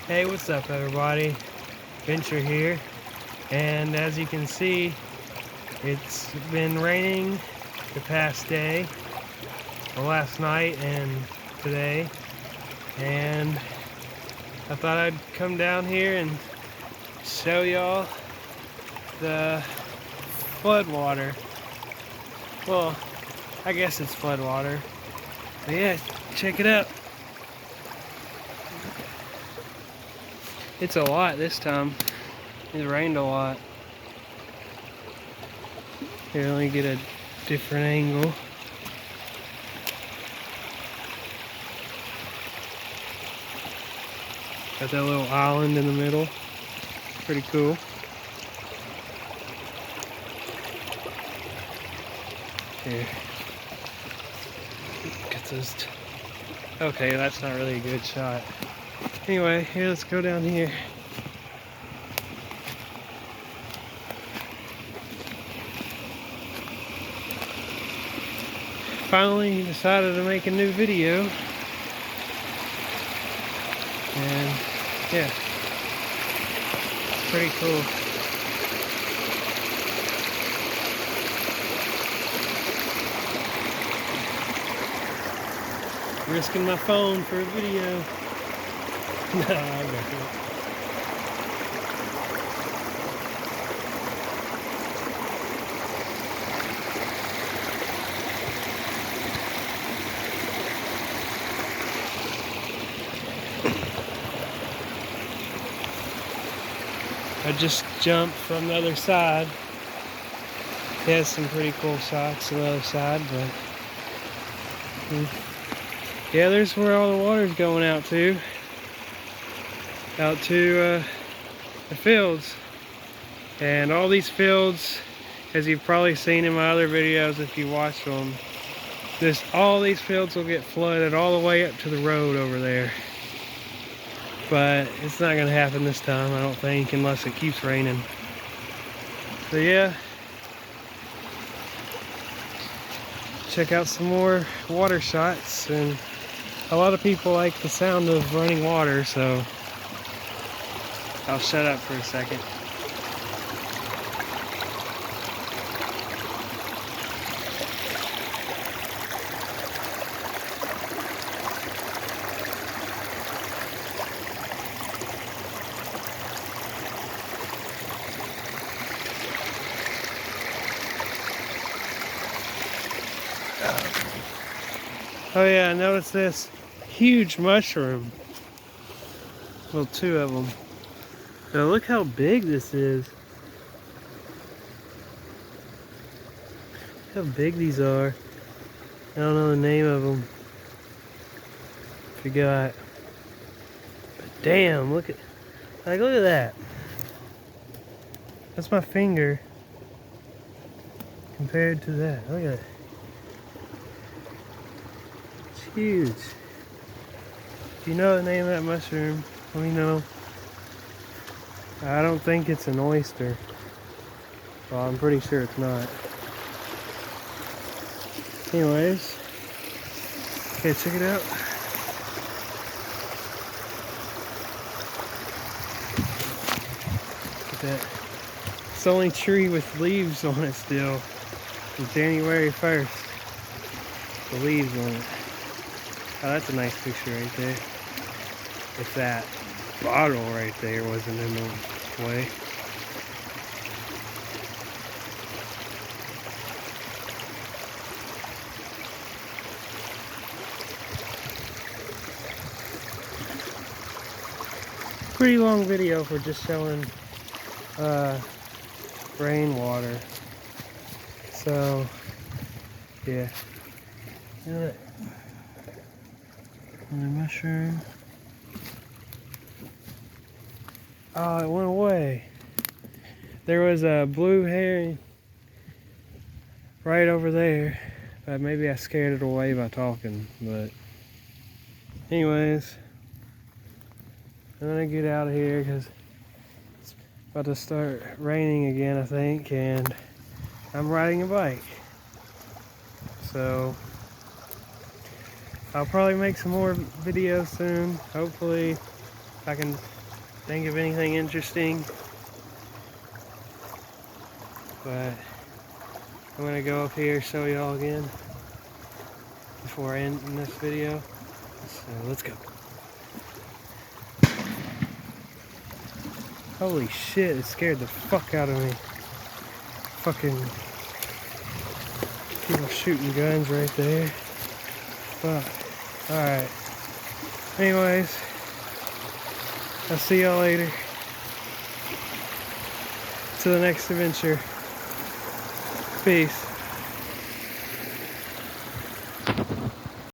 Hey, what's up everybody? Venture here, and as you can see, it's been raining the past day, last night and today, and I thought I'd come down here and show y'all the floodwater. Well, I guess it's floodwater, but yeah, check it out. It's a lot this time. It rained a lot. Here, let me get a different angle. Got that little island in the middle. Pretty cool. Here. Get those. Okay, that's not really a good shot. Anyway, here, let's go down here. Finally decided to make a new video. And yeah, it's pretty cool. Risking my phone for a video. No, I got it. I just jumped from the other side. It has some pretty cool shots on the other side, but yeah, there's where all the water's going out to. Out to the fields. And all these fields, as you've probably seen in my other videos if you watch them, all these fields will get flooded all the way up to the road over there. But it's not gonna happen this time, I don't think, unless it keeps raining. So yeah, check out some more water shots, and a lot of people like the sound of running water, so I'll shut up for a second. Oh yeah, I noticed this huge mushroom. Well, two of them. Now look how big this is. Look how big these are. I don't know the name of them. Forgot. But damn, look at that. That's my finger compared to that. Look at it. It's huge. If you know the name of that mushroom, let me know. I don't think it's an oyster. Well, I'm pretty sure it's not. Anyways, okay, check it out. Look at that. It's the only tree with leaves on it still. It's January 1st. The leaves on it. Oh, that's a nice picture right there. If that bottle right there wasn't in the way. Pretty long video for just showing rainwater. So yeah. Another mushroom. Oh, it went away. There was a blue herring right over there, but maybe I scared it away by talking. But anyways, I'm gonna get out of here because it's about to start raining again, I think, and I'm riding a bike. So I'll probably make some more videos soon. Hopefully if I can think of anything interesting. But I'm gonna go up here, show y'all again before I end this video. So let's go. Holy shit, it scared the fuck out of me. Fucking people shooting guns right there. Fuck. Alright. Anyways, I'll see y'all later. To the next adventure. Peace.